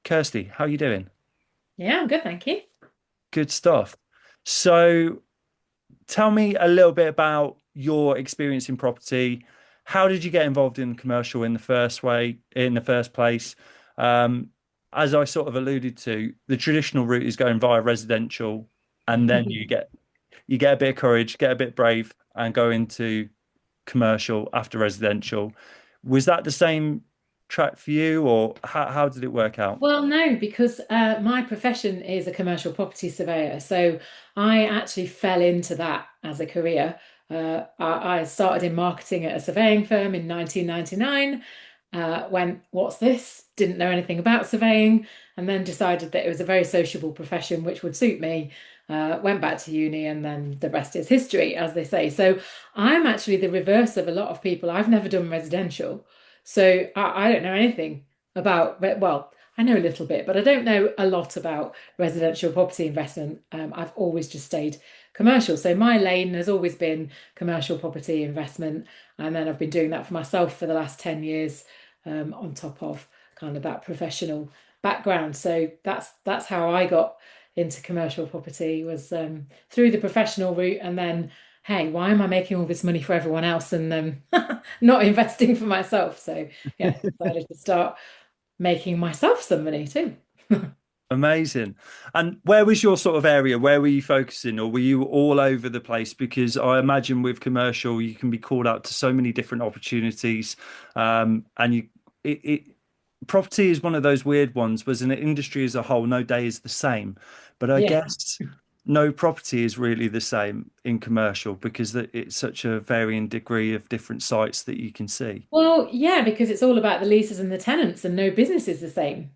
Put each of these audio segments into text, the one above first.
Kirsty, how you doing? Yeah, I'm good, thank you. Good stuff. So, tell me a little bit about your experience in property. How did you get involved in commercial in the first place? Um, as I sort of alluded to, the traditional route is going via residential, and then you get a bit of courage, get a bit brave, and go into commercial after residential. Was that the same track for you, or how did it work out? Well, no, because my profession is a commercial property surveyor. So I actually fell into that as a career. I started in marketing at a surveying firm in 1999. Went, what's this? Didn't know anything about surveying, and then decided that it was a very sociable profession which would suit me. Went back to uni, and then the rest is history, as they say. So I'm actually the reverse of a lot of people. I've never done residential, so I don't know anything about, well, I know a little bit, but I don't know a lot about residential property investment. I've always just stayed commercial. So my lane has always been commercial property investment. And then I've been doing that for myself for the last 10 years, on top of kind of that professional background. So that's how I got into commercial property was through the professional route. And then, hey, why am I making all this money for everyone else and not investing for myself? So yeah, decided to start making myself some money too. Amazing. And where was your sort of area? Where were you focusing, or were you all over the place? Because I imagine with commercial, you can be called out to so many different opportunities. And it property is one of those weird ones, was an industry as a whole, no day is the same. But I Yeah. guess no property is really the same in commercial because it's such a varying degree of different sites that you can see. Well, yeah, because it's all about the leases and the tenants, and no business is the same.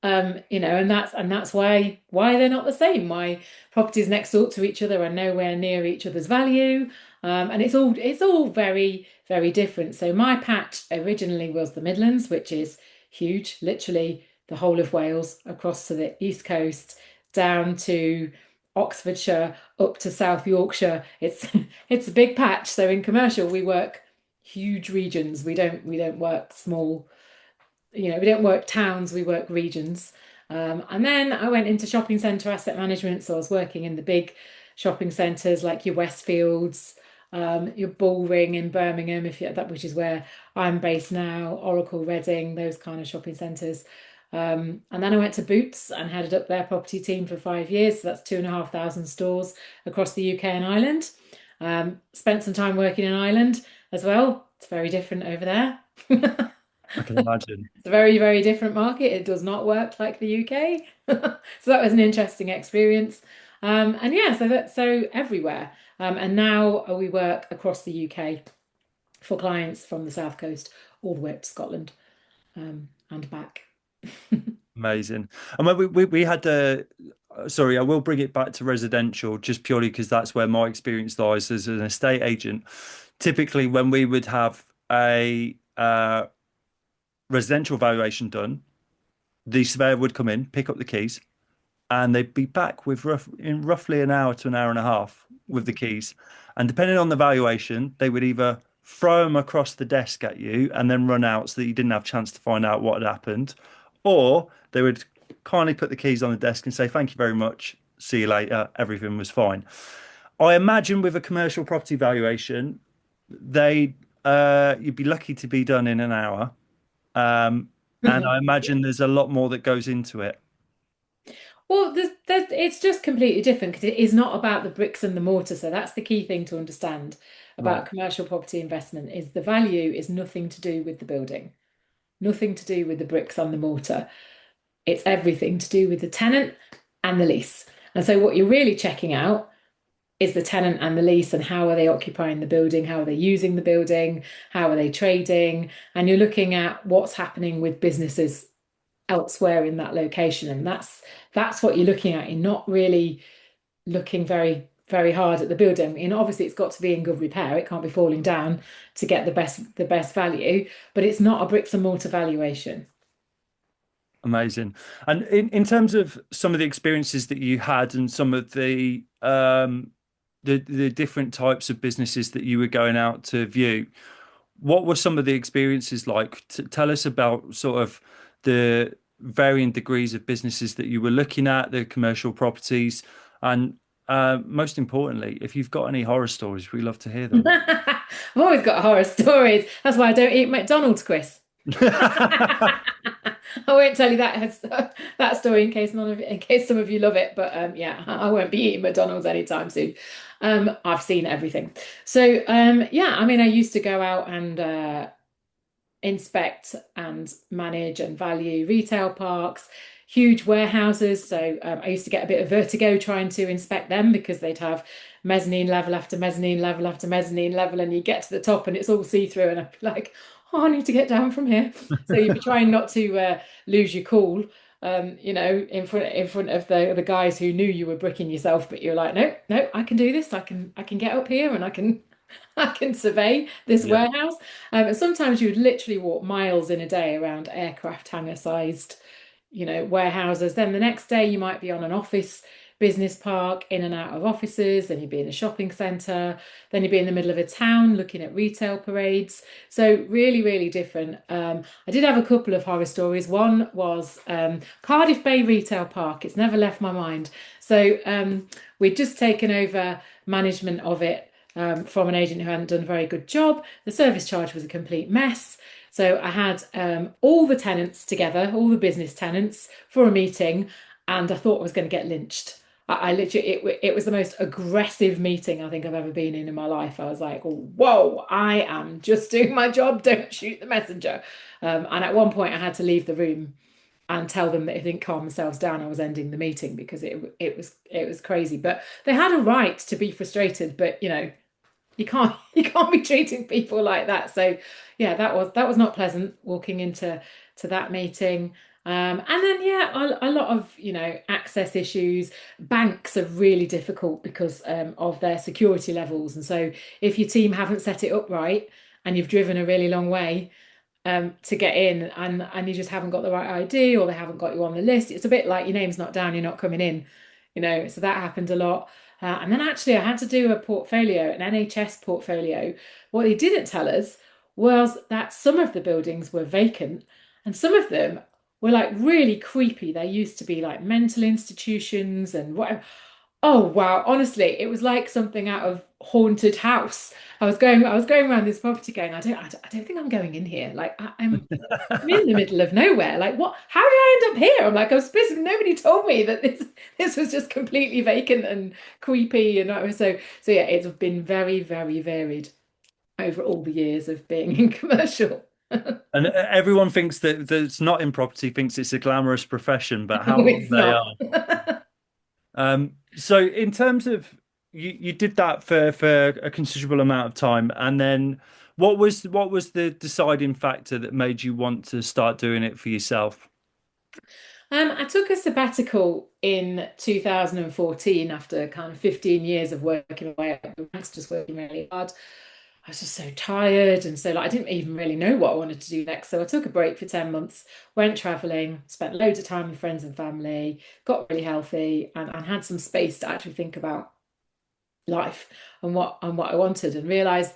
And that's why they're not the same. Why properties next door to each other are nowhere near each other's value. And it's all very, very different. So my patch originally was the Midlands, which is huge, literally the whole of Wales, across to the East Coast, down to Oxfordshire, up to South Yorkshire. It's it's a big patch. So in commercial, we work huge regions. We don't work small, we don't work towns, we work regions. And then I went into shopping centre asset management. So I was working in the big shopping centres like your Westfields, your Bullring in Birmingham, if you that which is where I'm based now, Oracle, Reading, those kind of shopping centres. And then I went to Boots and headed up their property team for 5 years. So that's 2,500 stores across the UK and Ireland. Spent some time working in Ireland as well. It's very different over there. I can imagine. It's a very, very different market. It does not work like the UK. So that was an interesting experience. And yeah, so everywhere. And now we work across the UK for clients from the South Coast all the way up to Scotland, and back. Amazing. And when we had the, sorry, I will bring it back to residential just purely because that's where my experience lies as an estate agent. Typically, when we would have a residential valuation done, the surveyor would come in, pick up the keys, and they'd be back with in roughly an hour to an hour and a half with the keys. And depending on the valuation, they would either throw them across the desk at you and then run out so that you didn't have a chance to find out what had happened, or they would kindly put the keys on the desk and say, "Thank you very much. See you later. Everything was fine." I imagine with a commercial property valuation, they you'd be lucky to be done in an hour. Um, and I imagine there's a lot more that goes into it. Well, it's just completely different because it is not about the bricks and the mortar. So that's the key thing to understand Right. about commercial property investment is the value is nothing to do with the building, nothing to do with the bricks and the mortar. It's everything to do with the tenant and the lease. And so what you're really checking out is the tenant and the lease and how are they occupying the building, how are they using the building, how are they trading, and you're looking at what's happening with businesses elsewhere in that location. And that's what you're looking at. You're not really looking very, very hard at the building. And obviously it's got to be in good repair. It can't be falling down to get the best value, but it's not a bricks and mortar valuation. Amazing. And in terms of some of the experiences that you had and some of the different types of businesses that you were going out to view, what were some of the experiences like? Tell us about sort of the varying degrees of businesses that you were looking at, the commercial properties, and most importantly, if you've got any horror stories, we love to hear them. I've always got horror stories. That's why I don't eat McDonald's, Chris. I won't tell you that story in case in case some of you love it, but yeah, I won't be eating McDonald's anytime soon. I've seen everything. So yeah, I mean, I used to go out and inspect and manage and value retail parks, huge warehouses. So I used to get a bit of vertigo trying to inspect them because they'd have mezzanine level after mezzanine level after mezzanine level, and you get to the top and it's all see-through, and I'd be like, oh, I need to get down from here. So you'd be trying not to lose your cool. In front of the guys who knew you were bricking yourself, but you're like, no, no, I can do this. I can get up here and I can survey this Yeah. warehouse. And sometimes you would literally walk miles in a day around aircraft hangar sized, warehouses. Then the next day you might be on an office business park, in and out of offices. Then you'd be in a shopping centre. Then you'd be in the middle of a town looking at retail parades. So really, really different. I did have a couple of horror stories. One was Cardiff Bay Retail Park. It's never left my mind. So we'd just taken over management of it from an agent who hadn't done a very good job. The service charge was a complete mess. So I had all the tenants together, all the business tenants, for a meeting, and I thought I was going to get lynched. I literally, it was the most aggressive meeting I think I've ever been in my life. I was like, whoa, I am just doing my job. Don't shoot the messenger. And at one point, I had to leave the room and tell them that if they didn't calm themselves down, I was ending the meeting because it was crazy. But they had a right to be frustrated. But you can't be treating people like that. So yeah, that was not pleasant walking into that meeting. And then yeah, a lot of access issues. Banks are really difficult because of their security levels, and so if your team haven't set it up right and you've driven a really long way to get in, and you just haven't got the right ID, or they haven't got you on the list, it's a bit like your name's not down, you're not coming in. So that happened a lot. And then actually, I had to do a portfolio, an NHS portfolio. What they didn't tell us was that some of the buildings were vacant and some of them were like really creepy. They used to be like mental institutions and whatever. Oh wow, honestly, it was like something out of Haunted House. I was going around this property going, I don't think I'm going in here. Like I'm in the middle of nowhere. Like what? How did I end up here? I'm like, I was supposed to, nobody told me that this was just completely vacant and creepy. And so yeah, it's been very, very varied over all the years of being in commercial. And everyone thinks that's not in property thinks it's a glamorous profession, but how No, wrong it's they not. are. So in terms of you did that for a considerable amount of time, and then what was the deciding factor that made you want to start doing it for yourself? I took a sabbatical in 2014 after kind of 15 years of working away at the ranks, just working really hard. I was just so tired, and so like I didn't even really know what I wanted to do next. So I took a break for 10 months, went traveling, spent loads of time with friends and family, got really healthy, and had some space to actually think about life and what I wanted, and realized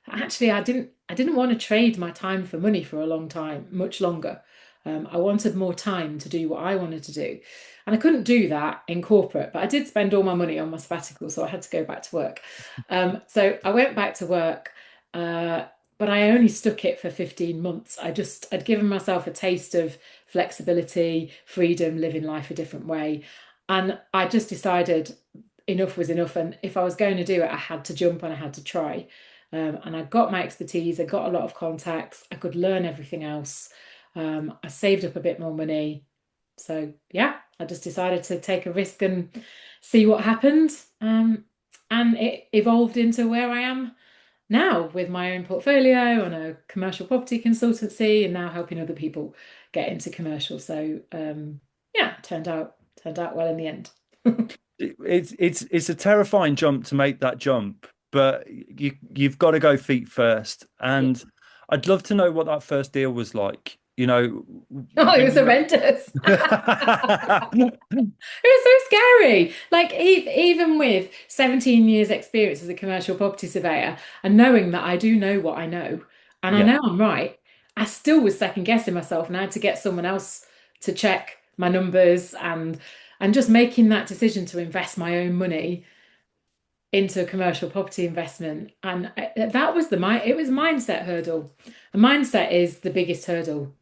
actually I didn't want to trade my time for money for a long time, much longer. I wanted more time to do what I wanted to do. And I couldn't do that in corporate, but I did spend all my money on my sabbatical, so I had to go back to work. So I went back to work, uh, but I only stuck it for 15 months. I'd given myself a taste of flexibility, freedom, living life a different way. And I just decided enough was enough. And if I was going to do it, I had to jump and I had to try. And I got my expertise, I got a lot of contacts, I could learn everything else. I saved up a bit more money. So yeah, I just decided to take a risk and see what happened. And it evolved into where I am now with my own portfolio and a commercial property consultancy, and now helping other people get into commercial. So yeah, turned out well in the end. It's a terrifying jump to make that jump, but you've got to go feet first. Yeah. And I'd love to know what that first deal was like. Oh, it When was you horrendous. It was so scary. Like even with 17 years experience as a commercial property surveyor and knowing that I do know what I know and I yeah, know I'm right, I still was second guessing myself and I had to get someone else to check my numbers and just making that decision to invest my own money into a commercial property investment. And that was it was a mindset hurdle. A mindset is the biggest hurdle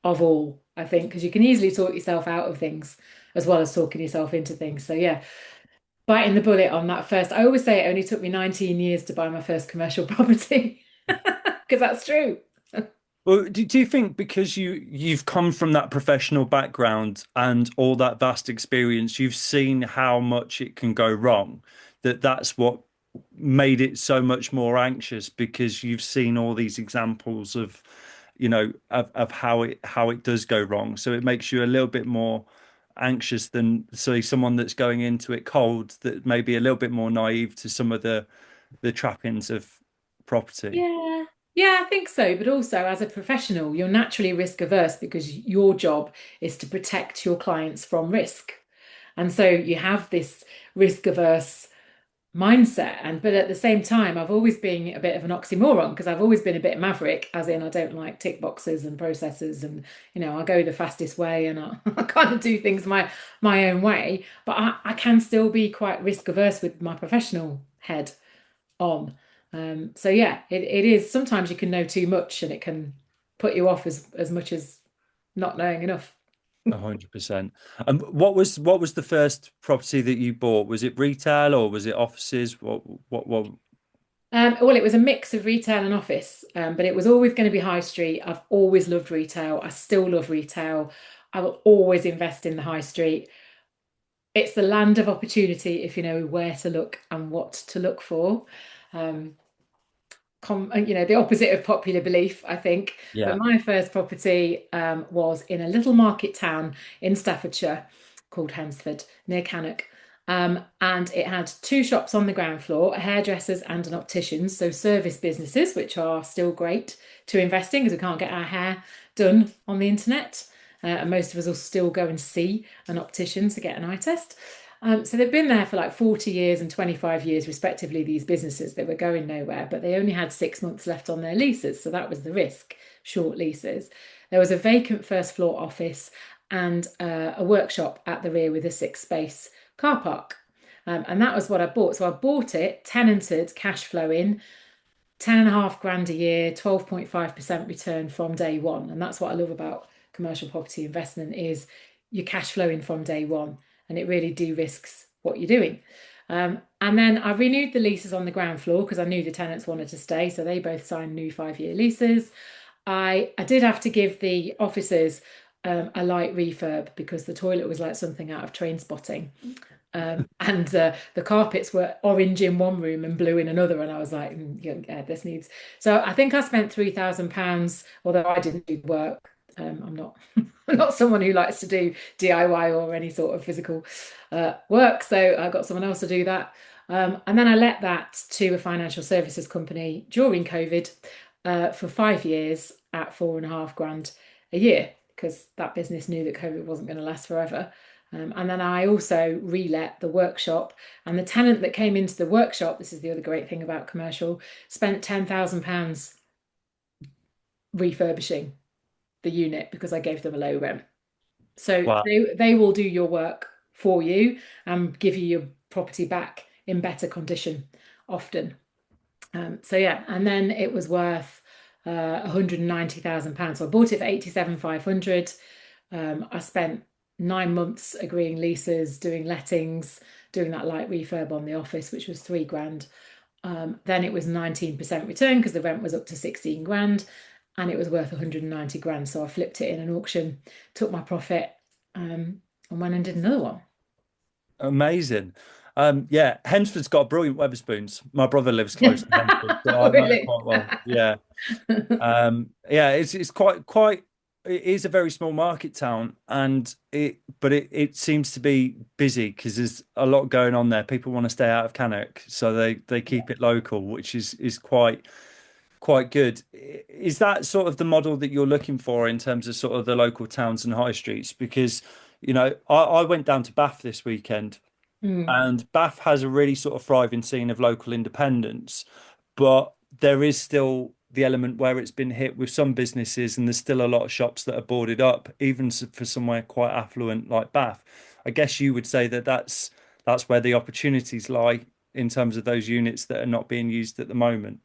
of all, I think, because you can easily talk yourself out of things as well as talking yourself into things. So yeah, biting the bullet on that first. I always say it only took me 19 years to buy my first commercial property because that's true. Well, do you think because you've come from that professional background and all that vast experience, you've seen how much it can go wrong, that's what made it so much more anxious because you've seen all these examples of, of how it does go wrong. So it makes you a little bit more anxious than say someone that's going into it cold that may be a little bit more naive to some of the trappings of property. Yeah. Yeah, I think so. But also, as a professional, you're naturally risk averse because your job is to protect your clients from risk. And so you have this risk averse mindset. And but at the same time, I've always been a bit of an oxymoron because I've always been a bit maverick, as in I don't like tick boxes and processes, and I go the fastest way and I kind of do things my own way. But I can still be quite risk averse with my professional head on. So yeah, it is sometimes you can know too much and it can put you off as much as not knowing enough. 100%. And what was the first property that you bought? Was it retail or was it offices? What? Well, it was a mix of retail and office, but it was always going to be high street. I've always loved retail. I still love retail. I will always invest in the high street. It's the land of opportunity if you know where to look and what to look for. Um, the opposite of popular belief, I think. But Yeah. my first property was in a little market town in Staffordshire called Hensford, near Cannock. And it had two shops on the ground floor, a hairdresser's and an optician's, so service businesses, which are still great to invest in because we can't get our hair done on the internet. And most of us will still go and see an optician to get an eye test. So they've been there for like 40 years and 25 years, respectively, these businesses. They were going nowhere, but they only had 6 months left on their leases. So that was the risk, short leases. There was a vacant first floor office and a workshop at the rear with a six-space car park. And that was what I bought. So I bought it, tenanted, cash flowing, 10.5 grand a year, 12.5% return from day one. And that's what I love about commercial property investment is you're cash flowing from day one and it really de-risks what you're doing. And then I renewed the leases on the ground floor because I knew the tenants wanted to stay. So they both signed new 5-year leases. I did have to give the officers a light refurb because the toilet was like something out of Train Spotting. And the carpets were orange in one room and blue in another. And I was like, yeah, this needs. So I think I spent £3,000, although I didn't do the work. I'm not I'm not someone who likes to do DIY or any sort of physical work. So I got someone else to do that. And then I let that to a financial services company during COVID for 5 years at 4.5 grand a year because that business knew that COVID wasn't going to last forever. And then I also relet the workshop, and the tenant that came into the workshop, this is the other great thing about commercial, spent £10,000 refurbishing the unit because I gave them a low rent. So Wow. they will do your work for you and give you your property back in better condition often. So yeah, and then it was worth £190,000. So I bought it for 87,500. I spent 9 months agreeing leases, doing lettings, doing that light refurb on the office, which was 3 grand. Then it was 19% return because the rent was up to 16 grand and it was worth 190 grand. So I flipped it in an auction, took my profit, and went and did another one. Amazing. Yeah, Hensford's got brilliant Weatherspoons. My brother lives close to Hensford, so I Oh, know it really? quite well. Yeah. Yeah, it's quite it is a very small market town and it seems to be busy because there's a lot going on there. People want to stay out of Cannock, so they keep it local, which is quite good. Is that sort of the model that you're looking for in terms of sort of the local towns and high streets? Because, I went down to Bath this weekend Mm, and Bath has a really sort of thriving scene of local independence, but there is still the element where it's been hit with some businesses, and there's still a lot of shops that are boarded up, even for somewhere quite affluent like Bath. I guess you would say that that's where the opportunities lie in terms of those units that are not being used at the moment.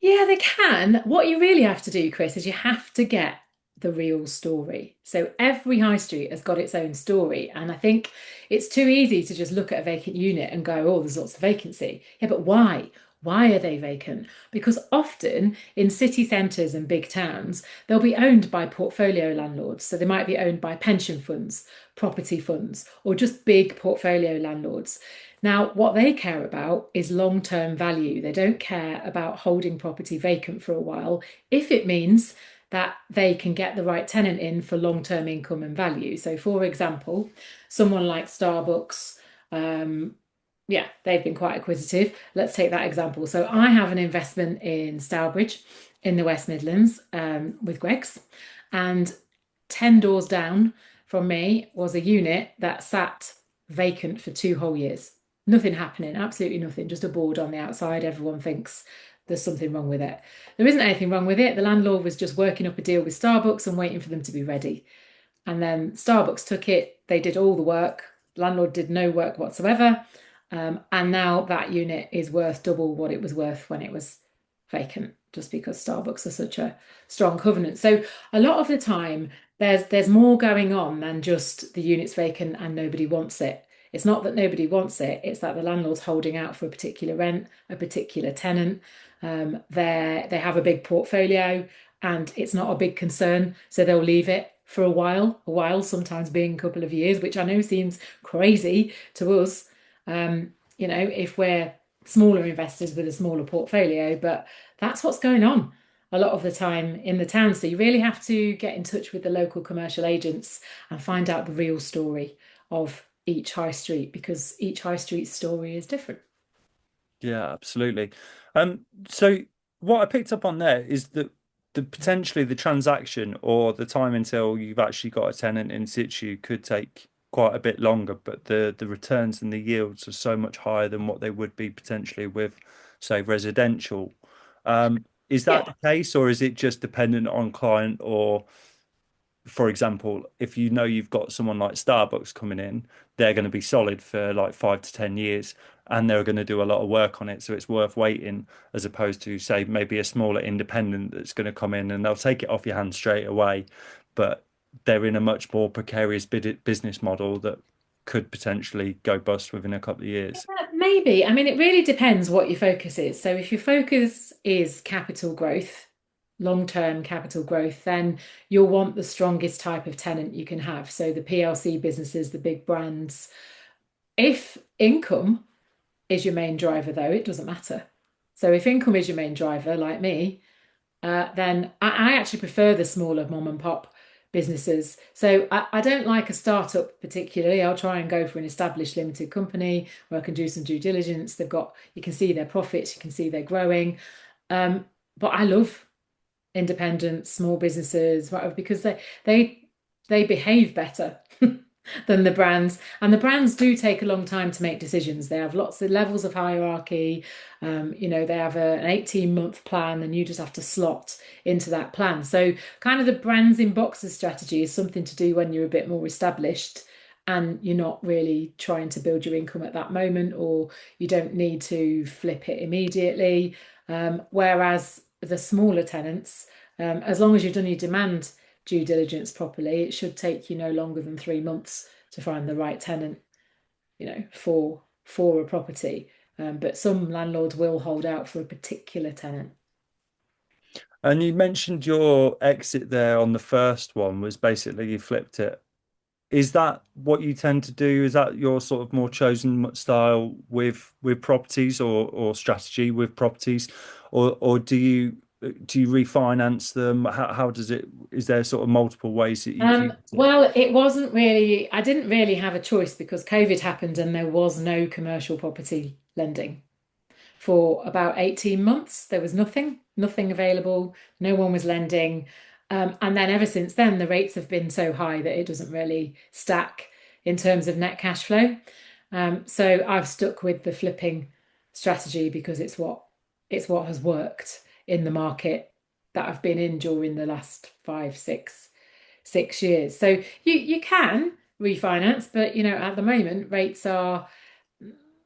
Yeah, they can. What you really have to do, Chris, is you have to get the real story. So every high street has got its own story. And I think it's too easy to just look at a vacant unit and go, oh, there's lots of vacancy. Yeah, but why? Why are they vacant? Because often in city centres and big towns, they'll be owned by portfolio landlords. So they might be owned by pension funds, property funds, or just big portfolio landlords. Now, what they care about is long-term value. They don't care about holding property vacant for a while if it means that they can get the right tenant in for long-term income and value. So, for example, someone like Starbucks, yeah, they've been quite acquisitive. Let's take that example. So, I have an investment in Stourbridge in the West Midlands with Greggs, and 10 doors down from me was a unit that sat vacant for 2 whole years. Nothing happening, absolutely nothing, just a board on the outside. Everyone thinks there's something wrong with it. There isn't anything wrong with it. The landlord was just working up a deal with Starbucks and waiting for them to be ready. And then Starbucks took it, they did all the work. Landlord did no work whatsoever. And now that unit is worth double what it was worth when it was vacant, just because Starbucks are such a strong covenant. So a lot of the time, there's more going on than just the unit's vacant and nobody wants it. It's not that nobody wants it, it's that the landlord's holding out for a particular rent, a particular tenant. They have a big portfolio and it's not a big concern, so they'll leave it for a while, sometimes being a couple of years, which I know seems crazy to us, if we're smaller investors with a smaller portfolio, but that's what's going on a lot of the time in the town. So you really have to get in touch with the local commercial agents and find out the real story of each high street because each high street story is different. Yeah, absolutely. So what I picked up on there is that the potentially the transaction or the time until you've actually got a tenant in situ could take quite a bit longer, but the returns and the yields are so much higher than what they would be potentially with, say, residential. Is that Yeah. the case, or is it just dependent on client or for example, if you know you've got someone like Starbucks coming in, they're going to be solid for like 5 to 10 years and they're going to do a lot of work on it. So it's worth waiting as opposed to, say, maybe a smaller independent that's going to come in and they'll take it off your hands straight away. But they're in a much more precarious business model that could potentially go bust within a couple of years. Maybe. I mean, it really depends what your focus is. So, if your focus is capital growth, long-term capital growth, then you'll want the strongest type of tenant you can have. So, the PLC businesses, the big brands. If income is your main driver, though, it doesn't matter. So, if income is your main driver, like me, then I actually prefer the smaller mom and pop businesses. So I don't like a startup particularly. I'll try and go for an established limited company where I can do some due diligence. You can see their profits, you can see they're growing. But I love independent small businesses, whatever, because they behave better than the brands. And the brands do take a long time to make decisions. They have lots of levels of hierarchy. They have an 18-month plan and you just have to slot into that plan. So kind of the brands in boxes strategy is something to do when you're a bit more established and you're not really trying to build your income at that moment, or you don't need to flip it immediately. Whereas the smaller tenants, as long as you've done your demand due diligence properly, it should take you no longer than 3 months to find the right tenant, for a property. But some landlords will hold out for a particular tenant. And you mentioned your exit there on the first one was basically you flipped it. Is that what you tend to do? Is that your sort of more chosen style with properties or strategy with properties, or do you refinance them? How does it? Is there sort of multiple ways that you can use it? Well, it wasn't really, I didn't really have a choice because COVID happened and there was no commercial property lending. For about 18 months. There was nothing available. No one was lending. And then ever since then, the rates have been so high that it doesn't really stack in terms of net cash flow. So I've stuck with the flipping strategy because it's what has worked in the market that I've been in during the last 5, 6 years. So you can refinance, but at the moment rates are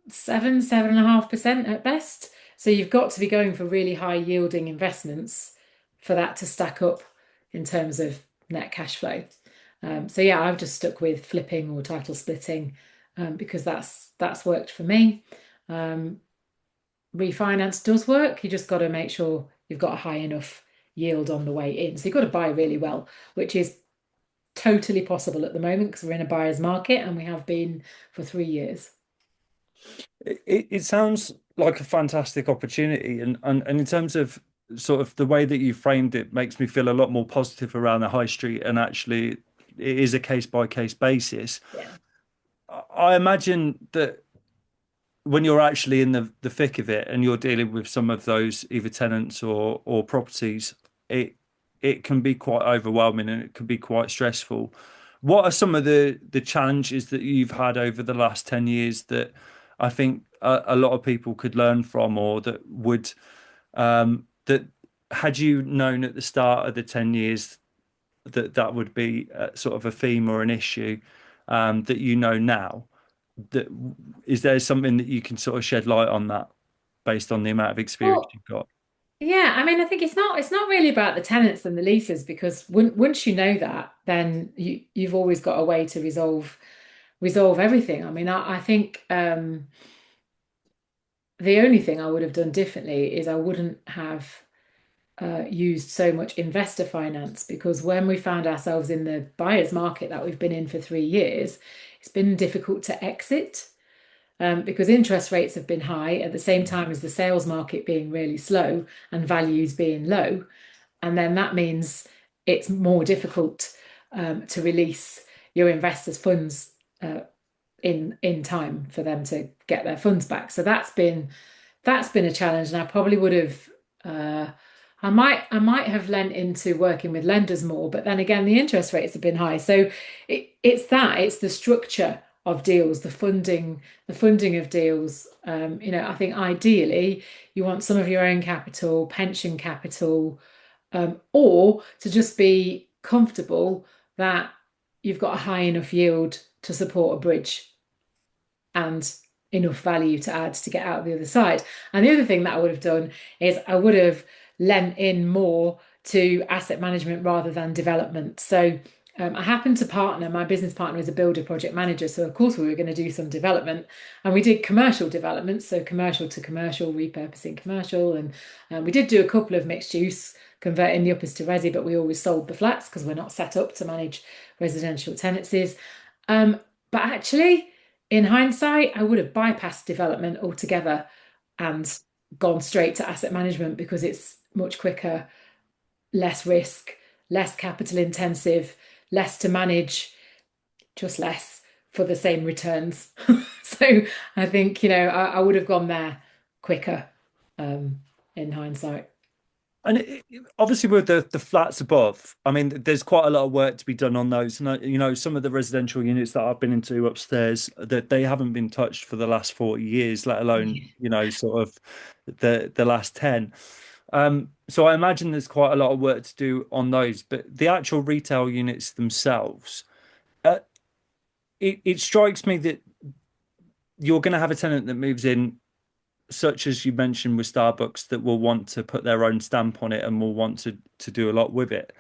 7.5% at best. So you've got to be going for really high yielding investments for that to stack up in terms of net cash flow. So yeah, I've just stuck with flipping or title splitting because that's worked for me. Um, Refinance does work. You just got to make sure you've got a high enough yield on the way in. So you've got to buy really well, which is totally possible at the moment because we're in a buyer's market and we have been for 3 years. It sounds like a fantastic opportunity, and in terms of sort of the way that you framed it makes me feel a lot more positive around the high street, and actually it is a case by case basis. Yeah. I imagine that when you're actually in the thick of it and you're dealing with some of those either tenants or properties, it can be quite overwhelming and it can be quite stressful. What are some of the challenges that you've had over the last 10 years that I think a lot of people could learn from, or that would that had you known at the start of the 10 years that that would be sort of a theme or an issue that you know now? That is there something that you can sort of shed light on that based on the amount of experience Well, you've got? yeah, I mean, I think it's not really about the tenants and the leases because once you know that, then you've always got a way to resolve everything. I mean, I think the only thing I would have done differently is I wouldn't have used so much investor finance because when we found ourselves in the buyer's market that we've been in for 3 years, it's been difficult to exit because interest rates have been high at the same time as the sales market being really slow and values being low. And then that means it's more difficult to release your investors' funds in time for them to get their funds back. So that's been a challenge, and I probably would have. I might have lent into working with lenders more, but then again, the interest rates have been high. So it's the structure of deals, the funding of deals. I think ideally you want some of your own capital, pension capital, or to just be comfortable that you've got a high enough yield to support a bridge and enough value to add to get out the other side. And the other thing that I would have done is I would have lent in more to asset management rather than development. So I happen to partner, my business partner is a builder project manager. So, of course, we were going to do some development and we did commercial development. So, commercial to commercial, repurposing commercial. And we did do a couple of mixed use, converting the uppers to resi, but we always sold the flats because we're not set up to manage residential tenancies. But actually, in hindsight, I would have bypassed development altogether and gone straight to asset management because it's much quicker, less risk, less capital intensive, less to manage, just less for the same returns. So I think, I would have gone there quicker in hindsight. And obviously, with the flats above, I mean, there's quite a lot of work to be done on those. And some of the residential units that I've been into upstairs, that they haven't been touched for the last 40 years, let alone sort of the last 10. So I imagine there's quite a lot of work to do on those. But the actual retail units themselves, uh, it strikes me that you're going to have a tenant that moves in, such as you mentioned with Starbucks, that will want to put their own stamp on it and will want to do a lot with it.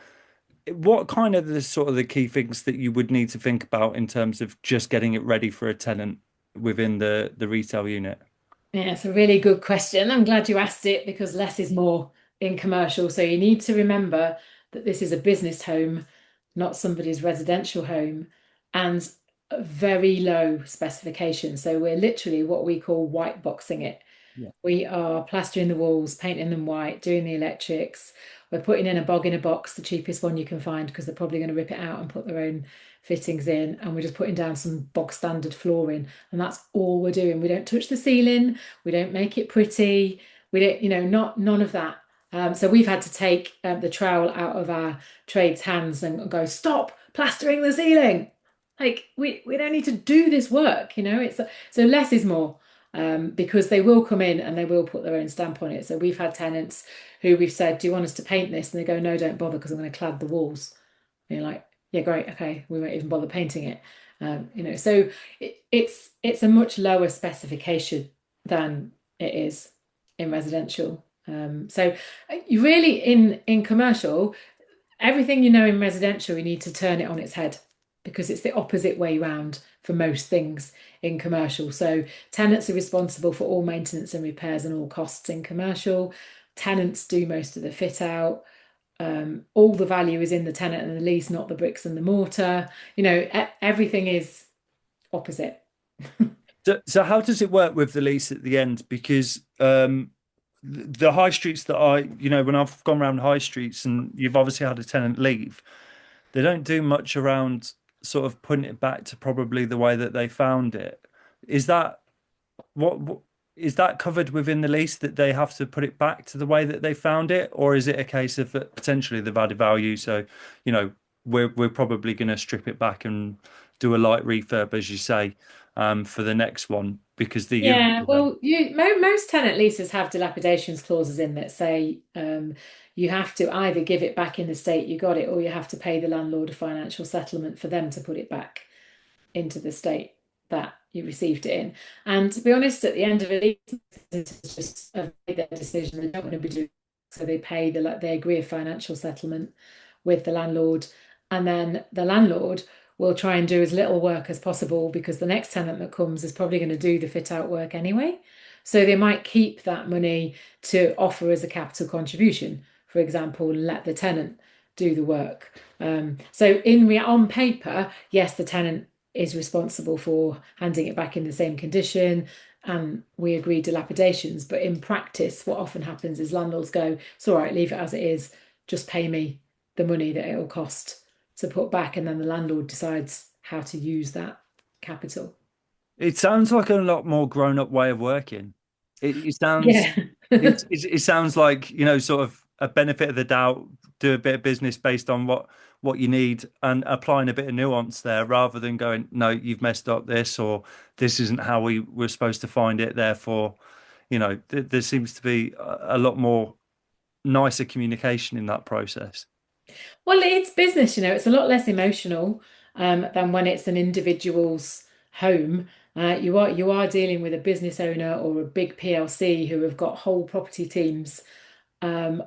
What kind of the sort of the key things that you would need to think about in terms of just getting it ready for a tenant within the retail unit? Yeah, it's a really good question. I'm glad you asked it because less is more in commercial. So you need to remember that this is a business home, not somebody's residential home, and a very low specification. So we're literally what we call white boxing it. Yeah. We are plastering the walls, painting them white, doing the electrics. We're putting in a bog in a box, the cheapest one you can find, because they're probably going to rip it out and put their own fittings in. And we're just putting down some bog standard flooring. And that's all we're doing. We don't touch the ceiling. We don't make it pretty. We don't, not none of that. So we've had to take the trowel out of our trades' hands and go, stop plastering the ceiling. Like we don't need to do this work, It's so less is more. because they will come in and they will put their own stamp on it. So we've had tenants who we've said, "Do you want us to paint this?" And they go, "No, don't bother because I'm going to clad the walls." And you're like, "Yeah, great, okay, we won't even bother painting it." So it's a much lower specification than it is in residential. So you really in commercial, everything you know in residential, you need to turn it on its head because it's the opposite way round for most things in commercial. So tenants are responsible for all maintenance and repairs and all costs in commercial. Tenants do most of the fit out. All the value is in the tenant and the lease, not the bricks and the mortar. Everything is opposite. So how does it work with the lease at the end? Because the high streets that when I've gone around high streets and you've obviously had a tenant leave, they don't do much around sort of putting it back to probably the way that they found it. Is that what is that covered within the lease that they have to put it back to the way that they found it, or is it a case of potentially they've added value? So, you know, we're probably going to strip it back and do a light refurb, as you say, for the next one because the unit. Yeah, well, most tenant leases have dilapidations clauses in that say you have to either give it back in the state you got it, or you have to pay the landlord a financial settlement for them to put it back into the state that you received it in. And to be honest, at the end of it, it's just their decision. They don't want to be doing so. They agree a financial settlement with the landlord, and then the landlord will try and do as little work as possible because the next tenant that comes is probably going to do the fit out work anyway. So they might keep that money to offer as a capital contribution, for example, and let the tenant do the work. On paper, yes, the tenant is responsible for handing it back in the same condition and we agree dilapidations. But in practice, what often happens is landlords go, "It's all right, leave it as it is, just pay me the money that it'll cost to put back," and then the landlord decides how to use that capital. It sounds like a lot more grown-up way of working. It sounds Yeah. it sounds like, sort of a benefit of the doubt, do a bit of business based on what you need and applying a bit of nuance there rather than going, no, you've messed up this or this isn't how we were supposed to find it. Therefore, there seems to be a lot more nicer communication in that process. Well, it's business, it's a lot less emotional than when it's an individual's home. You are dealing with a business owner or a big PLC who have got whole property teams, and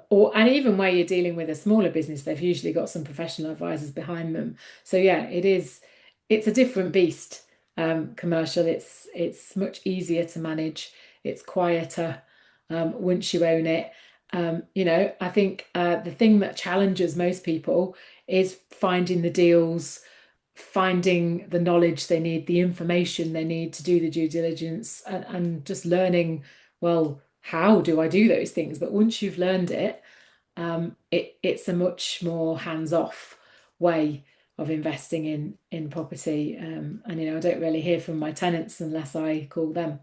even where you're dealing with a smaller business, they've usually got some professional advisors behind them. So yeah, it's a different beast. Commercial, it's much easier to manage. It's quieter once you own it. I think the thing that challenges most people is finding the deals, finding the knowledge they need, the information they need to do the due diligence, and just learning, well, how do I do those things? But once you've learned it, it's a much more hands-off way of investing in property. And I don't really hear from my tenants unless I call them.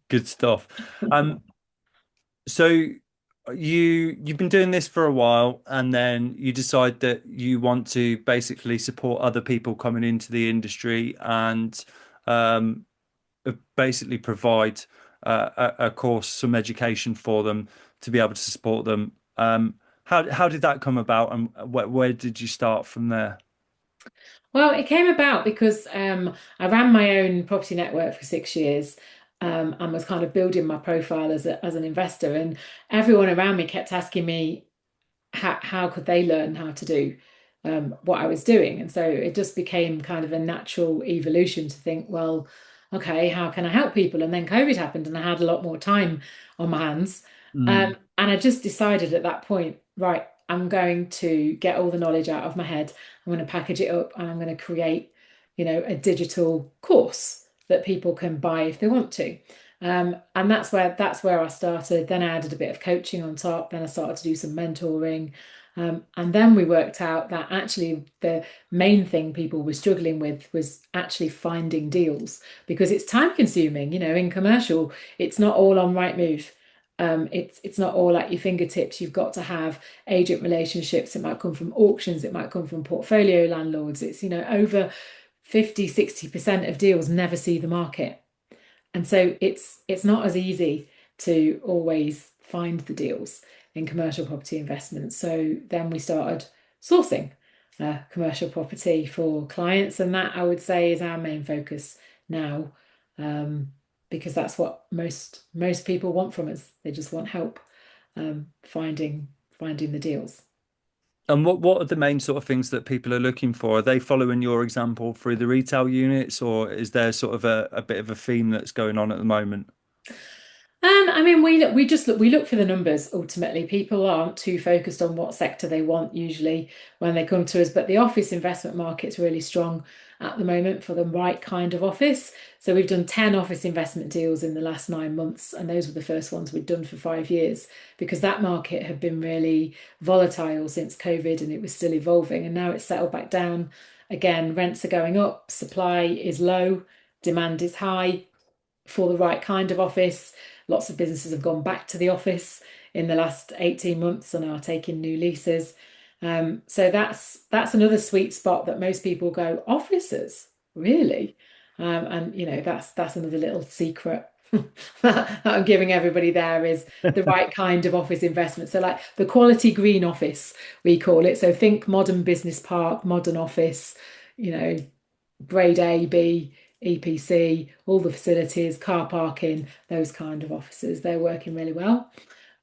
Good stuff. Um, So you've been doing this for a while, and then you decide that you want to basically support other people coming into the industry and um, basically provide a course, some education for them to be able to support them. How did that come about, and where did you start from there? Well, it came about because I ran my own property network for 6 years, and was kind of building my profile as an investor. And everyone around me kept asking me how could they learn how to do what I was doing. And so it just became kind of a natural evolution to think, well, okay, how can I help people? And then COVID happened, and I had a lot more time on my hands. Mm. And I just decided at that point, right, I'm going to get all the knowledge out of my head. I'm going to package it up and I'm going to create, a digital course that people can buy if they want to. And that's where I started. Then I added a bit of coaching on top. Then I started to do some mentoring. And then we worked out that actually the main thing people were struggling with was actually finding deals because it's time consuming. In commercial, it's not all on Rightmove. It's not all at your fingertips. You've got to have agent relationships. It might come from auctions, it might come from portfolio landlords. It's, over 50, 60% of deals never see the market. And so it's not as easy to always find the deals in commercial property investments. So then we started sourcing commercial property for clients, and that I would say is our main focus now, um, because that's what most people want from us. They just want help finding the deals. And what are the main sort of things that people are looking for? Are they following your example through the retail units, or is there sort of a bit of a theme that's going on at the moment? I mean, we look for the numbers ultimately. People aren't too focused on what sector they want usually when they come to us, but the office investment market's really strong at the moment for the right kind of office. So we've done 10 office investment deals in the last 9 months, and those were the first ones we'd done for 5 years because that market had been really volatile since COVID and it was still evolving, and now it's settled back down again. Rents are going up, supply is low, demand is high for the right kind of office. Lots of businesses have gone back to the office in the last 18 months and are taking new leases. So that's another sweet spot that most people go, offices, really? And that's another little secret that I'm giving everybody there is the right kind of office investment. So like the quality green office, we call it. So think modern business park, modern office, you know, grade A, B, EPC, all the facilities, car parking, those kind of offices. They're working really well.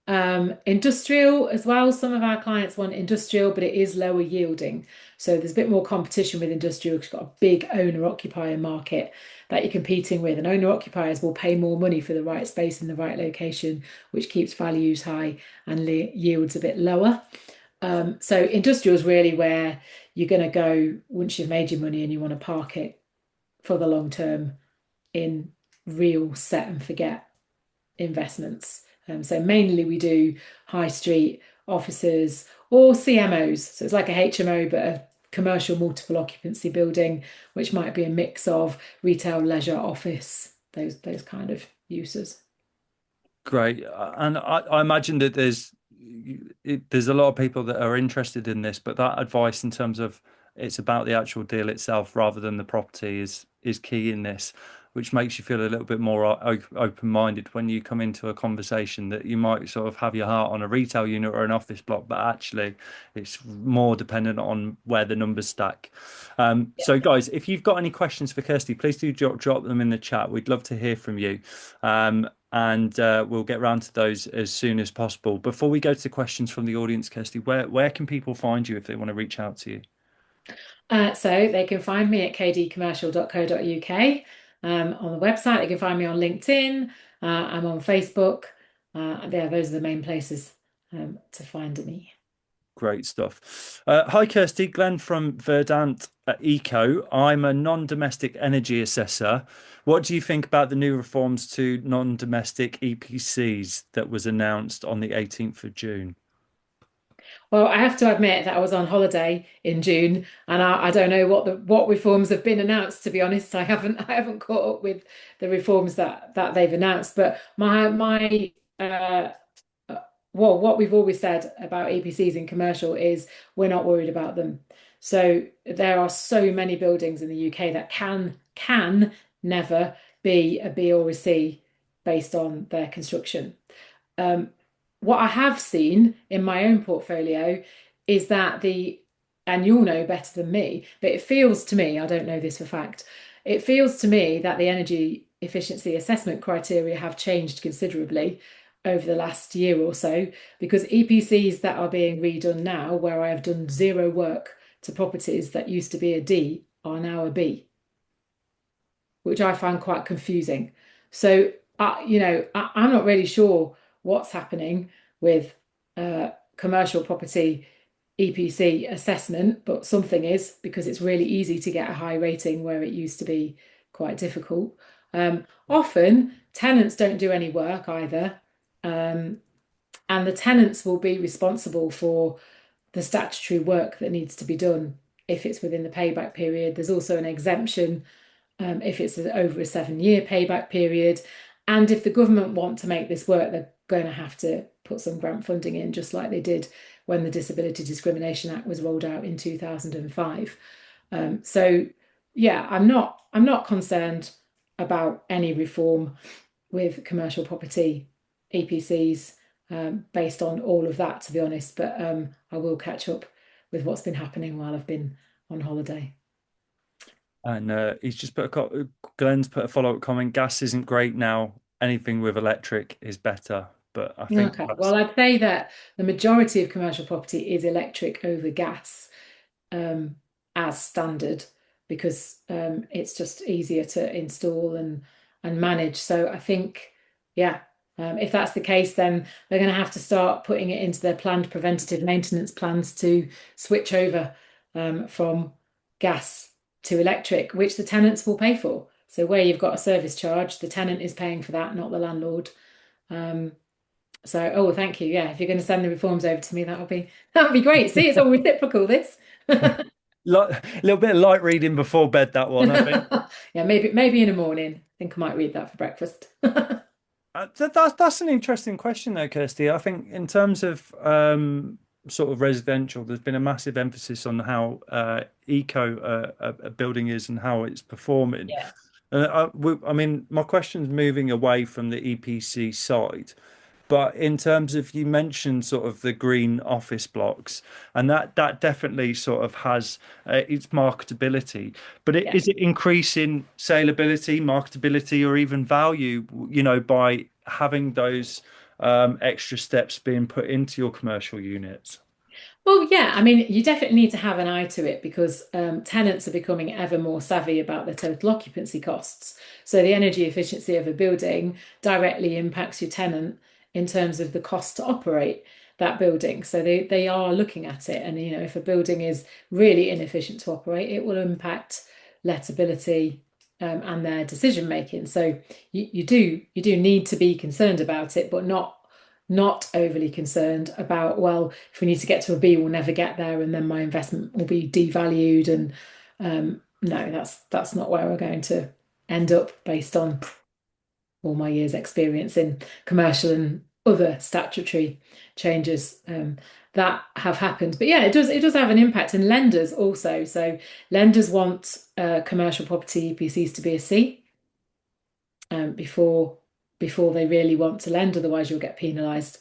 Industrial as well. Some of our clients want industrial, but it is lower yielding. So there's a bit more competition with industrial because you've got a big owner-occupier market that you're competing with. And owner-occupiers will pay more money for the right space in the right location, which keeps values high and yields a bit lower. So industrial is really where you're going to go once you've made your money and you want to park it for the long term in real set and forget investments. So mainly we do high street offices or CMOs. So it's like a HMO, but a commercial multiple occupancy building, which might be a mix of retail, leisure, office, those kind of uses. Great. And I imagine that there's a lot of people that are interested in this, but that advice in terms of it's about the actual deal itself rather than the property is key in this, which makes you feel a little bit more open-minded when you come into a conversation that you might sort of have your heart on a retail unit or an office block, but actually it's more dependent on where the numbers stack. So guys, if you've got any questions for Kirsty, please do drop them in the chat. We'd love to hear from you. And we'll get round to those as soon as possible. Before we go to the questions from the audience, Kirsty, where can people find you if they want to reach out to you? So they can find me at kdcommercial.co.uk. On the website, they can find me on LinkedIn. I'm on Facebook. Yeah, those are the main places to find me. Great stuff. Hi, Kirsty. Glenn from Verdant Eco. I'm a non-domestic energy assessor. What do you think about the new reforms to non-domestic EPCs that was announced on the 18th of June? Well, I have to admit that I was on holiday in June, and I don't know what reforms have been announced. To be honest, I haven't caught up with the reforms that they've announced. But my well, what we've always said about EPCs in commercial is we're not worried about them. So there are so many buildings in the UK that can never be a B or a C based on their construction. Um, what I have seen in my own portfolio is that and you'll know better than me, but it feels to me, I don't know this for fact, it feels to me that the energy efficiency assessment criteria have changed considerably over the last year or so, because EPCs that are being redone now, where I have done zero work to properties that used to be a D, are now a B, which I find quite confusing. So, I'm not really sure what's happening with commercial property EPC assessment, but something is because it's really easy to get a high rating where it used to be quite difficult. Often, tenants don't do any work either, and the tenants will be responsible for the statutory work that needs to be done if it's within the payback period. There's also an exemption if it's over a 7-year payback period. And if the government want to make this work, they're going to have to put some grant funding in, just like they did when the Disability Discrimination Act was rolled out in 2005. So yeah, I'm not concerned. about any reform with commercial property EPCs based on all of that, to be honest. But I will catch up with what's been happening while I've been on holiday. And he's just put Glenn's put a follow-up comment. Gas isn't great now. Anything with electric is better. But I think Okay, that's well, I'd say that the majority of commercial property is electric over gas um, as standard because it's just easier to install and manage. So I think, yeah, if that's the case, then they're going to have to start putting it into their planned preventative maintenance plans to switch over from gas to electric, which the tenants will pay for. So where you've got a service charge, the tenant is paying for that, not the landlord. Um, so, oh, thank you. Yeah, if you're going to send the reforms over to me, that would be great. See, it's all reciprocal, this. a little bit of light reading before bed, that one, I think. Yeah, maybe in the morning. I think I might read that for breakfast. That's an interesting question though, Kirsty. I think in terms of sort of residential, there's been a massive emphasis on how eco a building is and how it's performing. Yeah, I mean, my question's moving away from the EPC side. But in terms of you mentioned sort of the green office blocks, and that definitely sort of has its marketability. But yeah. is it increasing saleability, marketability, or even value, you know, by having those extra steps being put into your commercial units? Well, yeah, I mean, you definitely need to have an eye to it because tenants are becoming ever more savvy about their total occupancy costs. So the energy efficiency of a building directly impacts your tenant in terms of the cost to operate that building. So they are looking at it, and if a building is really inefficient to operate, it will impact lettability and their decision making. So you do need to be concerned about it, but not overly concerned about, well, if we need to get to a B, we'll never get there, and then my investment will be devalued. And no, that's not where we're going to end up based on all my years' experience in commercial and other statutory changes that have happened. But yeah, it does have an impact, and lenders also. So lenders want commercial property EPCs to be a C before they really want to lend. Otherwise, you'll get penalised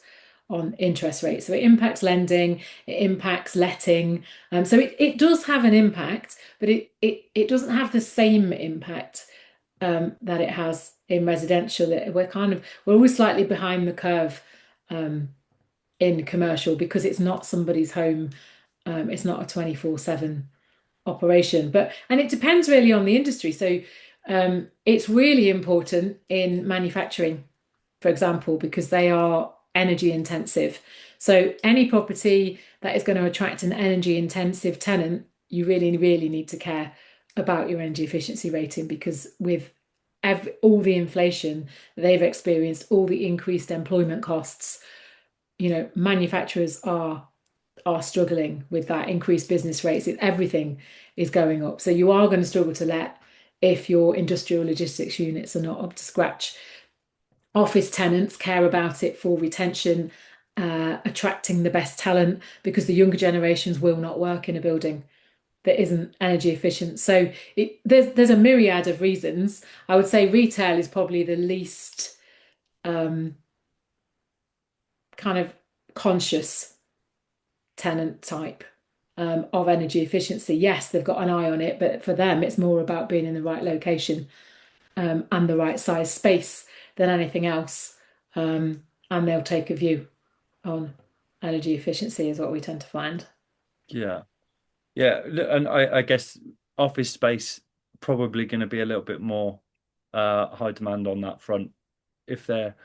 on interest rates. So it impacts lending, it impacts letting. So it does have an impact, but it doesn't have the same impact that it has in residential. We're always slightly behind the curve in commercial because it's not somebody's home. It's not a 24/7 operation. And it depends really on the industry. So it's really important in manufacturing, for example, because they are energy intensive. So any property that is going to attract an energy intensive tenant, you really, really need to care about your energy efficiency rating because with all the inflation they've experienced, all the increased employment costs, manufacturers are struggling with that increased business rates. Everything is going up. So you are going to struggle to let if your industrial logistics units are not up to scratch. Office tenants care about it for retention, attracting the best talent because the younger generations will not work in a building that isn't energy efficient. So there's a myriad of reasons. I would say retail is probably the least um, kind of conscious tenant type of energy efficiency. Yes, they've got an eye on it, but for them, it's more about being in the right location and the right size space than anything else. And they'll take a view on energy efficiency, is what we tend to find. Yeah. Yeah, and I guess office space probably going to be a little bit more high demand on that front if they're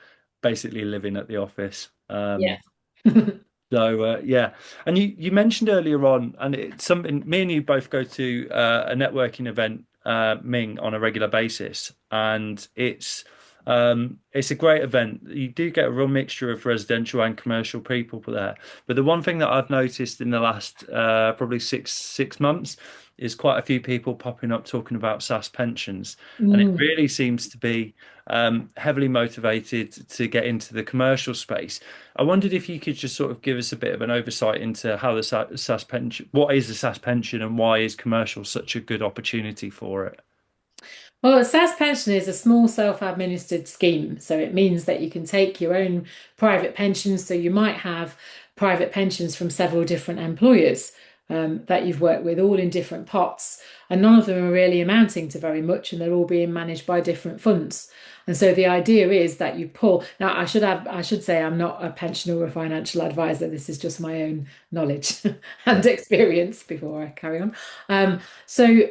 basically living at the office. Yes. So yeah, and you mentioned earlier on, and it's something me and you both go to a networking event, Ming, on a regular basis, and it's a great event. You do get a real mixture of residential and commercial people there. But the one thing that I've noticed in the last probably six months is quite a few people popping up talking about SaaS pensions, and it Mm. really seems to be heavily motivated to get into the commercial space. I wondered if you could just sort of give us a bit of an oversight into how the SaaS pension, what is the SaaS pension, and why is commercial such a good opportunity for it? Well, a SAS pension is a small self-administered scheme. So it means that you can take your own private pensions. So you might have private pensions from several different employers that you've worked with, all in different pots. And none of them are really amounting to very much, and they're all being managed by different funds. And so the idea is that you pull. Now, I should say I'm not a pensioner or a financial advisor. This is just my own knowledge and experience before I carry on. So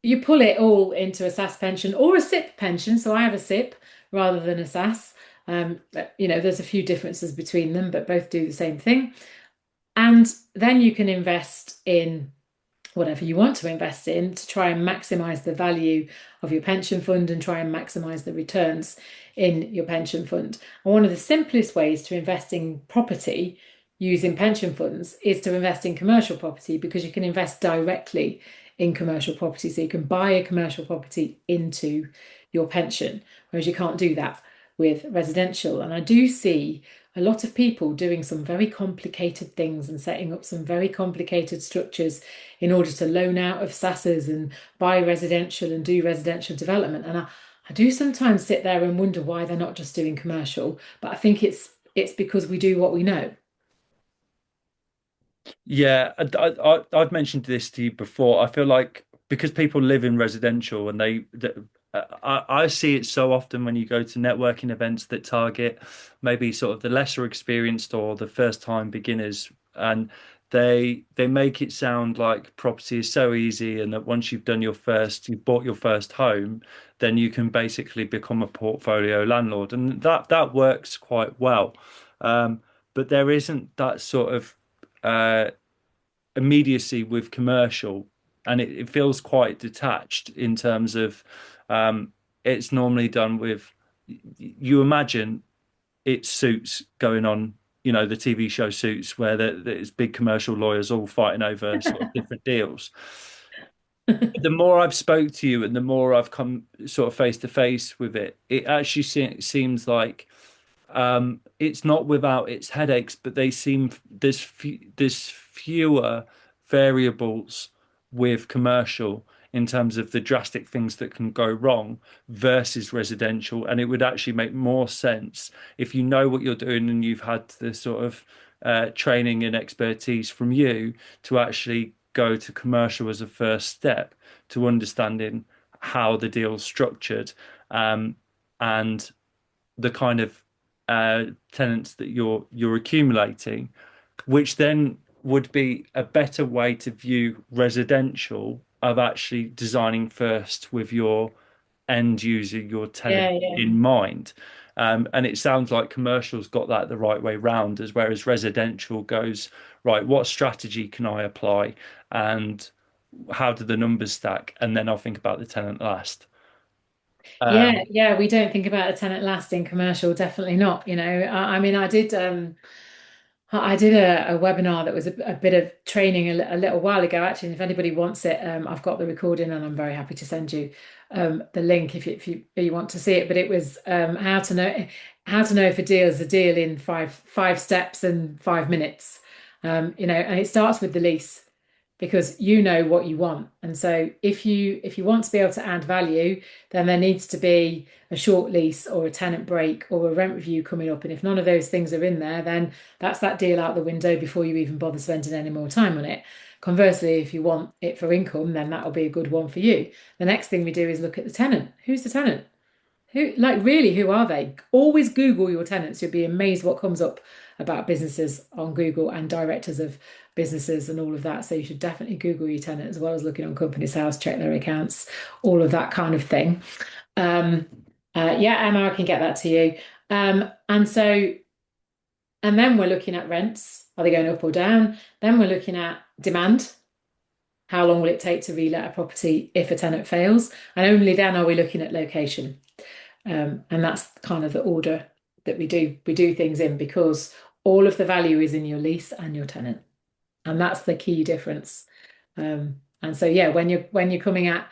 you pull it all into a SAS pension or a SIP pension. So I have a SIP rather than a SAS. There's a few differences between them, but both do the same thing. And then you can invest in whatever you want to invest in to try and maximize the value of your pension fund and try and maximize the returns in your pension fund. And one of the simplest ways to invest in property using pension funds is to invest in commercial property because you can invest directly in commercial property. So you can buy a commercial property into your pension, whereas you can't do that with residential. And I do see a lot of people doing some very complicated things and setting up some very complicated structures in order to loan out of SASs and buy residential and do residential development. And I do sometimes sit there and wonder why they're not just doing commercial, but I think it's because we do what we know. Yeah, I've mentioned this to you before. I feel like because people live in residential and I see it so often when you go to networking events that target maybe sort of the lesser experienced or the first time beginners, and they make it sound like property is so easy, and that once you've bought your first home, then you can basically become a portfolio landlord, and that works quite well. But there isn't that sort of uh, immediacy with commercial, and it feels quite detached in terms of it's normally done with, you imagine it's Suits going on, the TV show Suits, where there's big commercial lawyers all fighting over sort of different deals. The more I've spoke to you and the more I've come sort of face to face with it, it actually seems like it's not without its headaches, but there's fewer variables with commercial in terms of the drastic things that can go wrong versus residential. And it would actually make more sense if you know what you're doing and you've had the sort of training and expertise from you to actually go to commercial as a first step to understanding how the deal's structured, and the kind of tenants that you're accumulating, which then would be a better way to view residential of actually designing first with your end user, your tenant Yeah, yeah. in mind. And it sounds like commercial's got that the right way round, as whereas residential goes, right, what strategy can I apply and how do the numbers stack? And then I'll think about the tenant last. Yeah, Um, yeah, we don't think about a tenant lasting commercial, definitely not. I mean, I did a webinar that was a bit of training a little while ago, actually. And if anybody wants it, I've got the recording and I'm very happy to send you the link if you want to see it. But it was how to know if a deal is a deal in five steps and 5 minutes. And it starts with the lease because you know what you want. And so if you want to be able to add value, then there needs to be a short lease or a tenant break or a rent review coming up. And if none of those things are in there, then that's that deal out the window before you even bother spending any more time on it. Conversely, if you want it for income, then that'll be a good one for you. The next thing we do is look at the tenant. Who's the tenant? Who are they? Always Google your tenants. You'll be amazed what comes up about businesses on Google and directors of businesses and all of that. So you should definitely Google your tenant as well as looking on Companies House, check their accounts, all of that kind of thing. Um, yeah, Emma, I can get that to you. And then we're looking at rents. Are they going up or down? Then we're looking at demand. How long will it take to relet a property if a tenant fails? And only then are we looking at location. And that's kind of the order that we do things in because all of the value is in your lease and your tenant. And that's the key difference. And so yeah, when you're coming at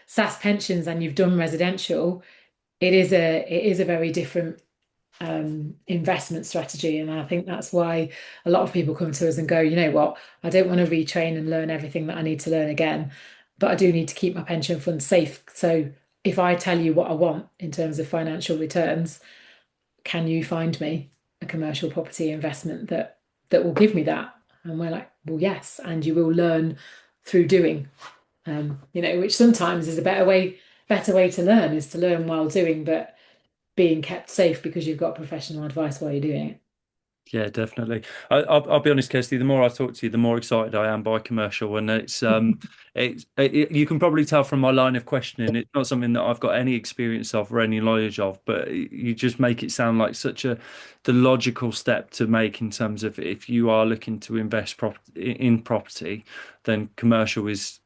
SAS pensions and you've done residential, it is a very different investment strategy. And I think that's why a lot of people come to us and go, you know what, I don't want to retrain and learn everything that I need to learn again, but I do need to keep my pension fund safe. So if I tell you what I want in terms of financial returns, can you find me a commercial property investment that will give me that? And we're like, well, yes, and you will learn through doing. Which sometimes is a better way to learn is to learn while doing, but being kept safe because you've got professional advice while you're doing it. Yeah, definitely. I'll be honest, Kirsty. The more I talk to you, the more excited I am by commercial, and you can probably tell from my line of questioning. It's not something that I've got any experience of or any knowledge of, but you just make it sound like such the logical step to make in terms of if you are looking to invest in property, then commercial is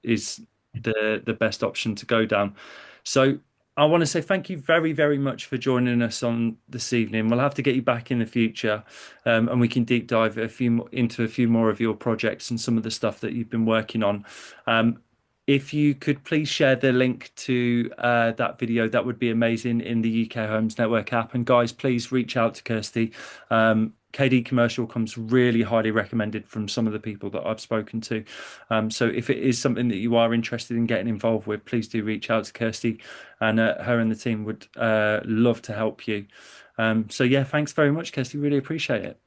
the best option to go down. So I want to say thank you very, very much for joining us on this evening. We'll have to get you back in the future, and we can deep dive into a few more of your projects and some of the stuff that you've been working on. Um, if you could please share the link to that video, that would be amazing in the UK Homes Network app. And guys, please reach out to Kirsty. KD Commercial comes really highly recommended from some of the people that I've spoken to. So if it is something that you are interested in getting involved with, please do reach out to Kirsty, and her and the team would love to help you. So yeah, thanks very much, Kirsty. Really appreciate it.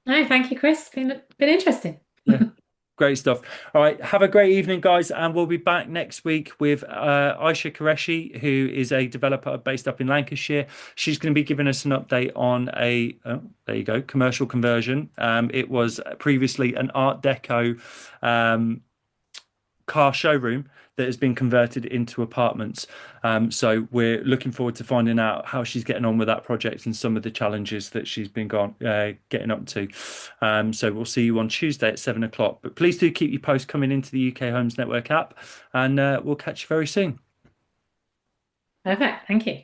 No, thank you, Chris. Been interesting. Yeah. Great stuff. All right. Have a great evening, guys. And we'll be back next week with Aisha Qureshi, who is a developer based up in Lancashire. She's going to be giving us an update on there you go, commercial conversion. It was previously an Art Deco car showroom that has been converted into apartments. So we're looking forward to finding out how she's getting on with that project and some of the challenges that she's been getting up to. So we'll see you on Tuesday at 7 o'clock. But please do keep your posts coming into the UK Homes Network app, and we'll catch you very soon. Perfect. Thank you.